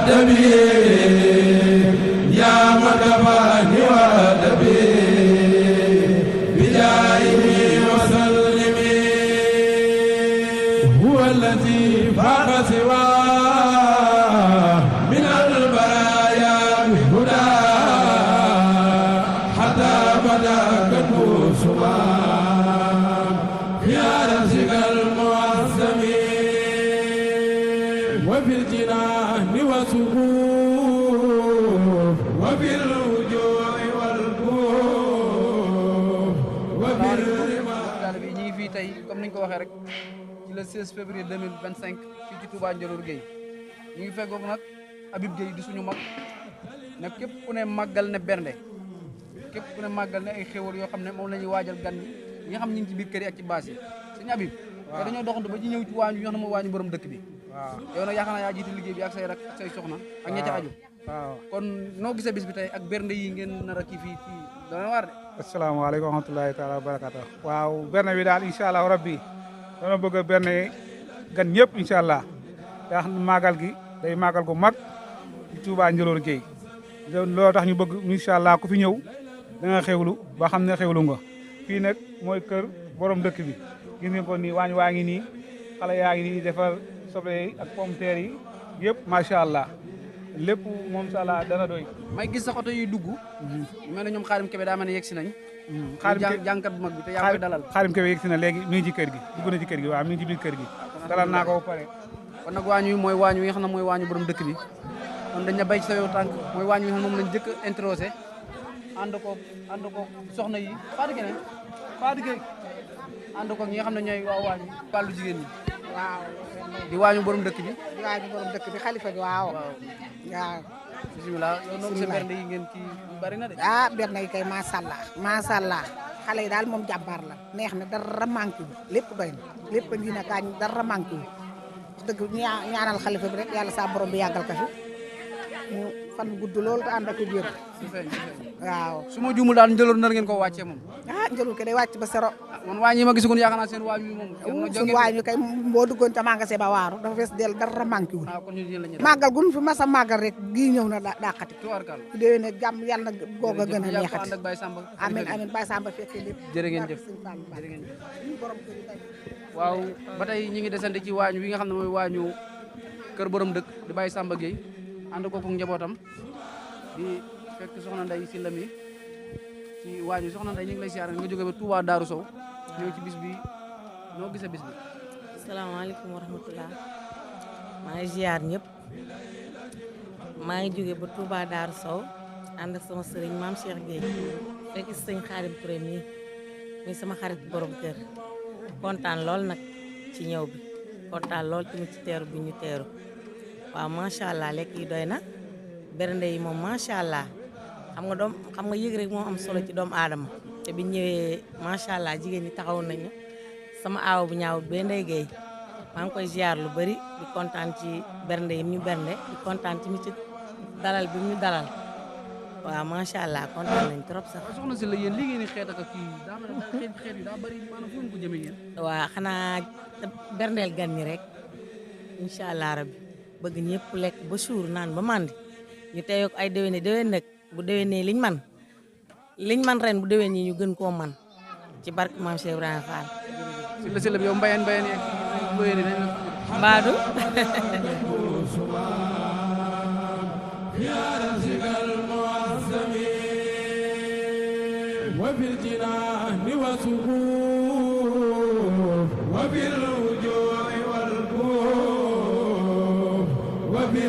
دبي يا مدفعني ودبي بجاهه وسلم هو الذي فاق سواه من البرايا بهدى حتى بدا كالموسوى يا رزق المعظم وفي الجنان وسقوف وفي الوجوه والكوف وفي daal bi ñu ngi fii tey comme ni ñu ko waxee rek ci le 16 février 2025 fii ci Touba Ndiolor Gueye ñu ngi fekkoog nag Habib Gueye di suñu mag nag képp ku ne màggal ne bernde képp ku ne màggal ne ay xéwal yoo xam ne moom la ñuy waajal gan ñi nga xam ñu ngi ci biir kër yi ak ci baas yi sëñ Habib te dañoo doxantu ba ci ñëw ci waañu ñoo xam ne mooy waañu borom dëkk bi waaw yow nag yaakaar naa yaa jiite liggéey bi ak say rak ak say soxna ak ña ca aju waaw kon noo gisee bis bi tey ak bernde yi ngeen nar a kii fii dana waar de asalaamaaleykum wa rahmatulahi taala wa barakatu waaw berne bi daal incha allah rabbi dana bëgg a berne gan ñëpp incha allah ndax màggal gi day màggal gu mag ci Touba Ndiolor Gueye loolu tax ñu bëgg incha allah ku fi ñëw da nga xewlu ba xam ne xewlu nga fii nag mooy kër borom dëkk bi gis ngeen ko nii waañ waa ngi nii xale yaa ngi nii defar soble yi ak pomme de terre yi yëpp macha allah lépp moom incha allah dana doy. may gis sax oto yuy dugg mel na ñoom Xaadim Kebe daa mel ne yegg si nañ jàngkat bu mag bi te yaa koy dalal Xaadim Kebe yegg si na léegi mi ngi ci kër gi dugg na ci kër gi waaw mi ngi ci biir kër gi dalal naa ko ba pare kon nag waañ wi mooy waañ wi nga xam ne mooy waañu borom dëkk bi kon dañ na bay ci sa yow tànk mooy waañ wi nga xam ne moom lañ jëkk introsé ànd ko soxna yi Fatou Gueye ànd ko ñi nga xam ne ñooy waa waañu wàllu jigéen ñi waaw di waañu borom dëkk bi di waañu borom dëkk bi xalifa bi waaw waaw bisimilah yow noo gisee bernde yi ngeen kii bari na de ah bernde yi kay macha allah xale yi daal moom jàmbaar la neex na dara manqué wu lépp doy na lépp a ngi na kaañ dara manqué wu dëgg ñaanal xalifa bi rek yàlla sa borom bi yàggal ka fi mu fan gudd loolu te ànd ak wér waaw su ma juumul daal Ndiolor nar ngeen ko wàccee moom ah Ndiolor ke day wàcc ba sero man waañ yi ma gisagoon yaakaar naa seen waañ yi moom suñu waañ yi kay boo duggoon ca magasin ba waaru dafa fees del dara manqué wul kon ñu la ñu màggal gun fi masa màggal rek gii ñëw na dàqati tuwarkal ku déwee ne jàmm yàlla na goog a gën a neexati ànd ak Baye Samba amiin amiin Baye Samba fekkee lépp jërë ngeen jëf waaw ba tey ñu ngi desandi ci waañ wi nga xam ne mooy waañu kër borom dëkk di Baye Samba Gueye ànd ko ak njabootam di fekk soxna Ndeye si lami ci waañu soxna Ndeye ñu ngi lay siyaare nga jóge ba Touba Darou Sow ñëw ci bis bi noo gisee bis bi asalaamaaleykum wa rahmatulah maa ngi ziar ñëpp maa ngi jóge ba Touba Darou Sow ànd ak sama sëriñ maam Cheikh Gueye fekk si sëñ Xaadim Touré mii muy sama xarit borom kër kontaan lool nag ci ñëw bi kontaan lool tamit ci teeru bi ñu teeru waaw macha allah lekk yi doy na bernde yi moom macha allah xam nga yëg rek moo am solo ci doomu aadama te bi ñëwee macha allah jigéen ñi taxaw nañu sama aaw bu ñaawut bee Ndeye Gueye maa ngi koy ziar lu bari di kontaan ci bernde yi ñu bernde di kontaan tamit ci dalal bi ñu dalal waaw macha allah kontaan nañ trop sax. soxna si la yéen li ngeen di xeet ak kii daa mel ne xeet yi daa bari maanaam fu ngeen ko jëmee yéen. waaw xanaa berndeel gan ñi rek incha allah rabbi bëgg ñëpp lekk ba suur naan ba màndi ñu teyoog ay déwéne déwén nag bu déwénee liñ man ren bu déwén yi ñu gën koo man ci barke maam Cheikh Ibrahima Fall. si la yow mbayeen yeeg looyee dañ la mbaadu وفي الجنان وسقوف وفي الوجوه والكوف وفي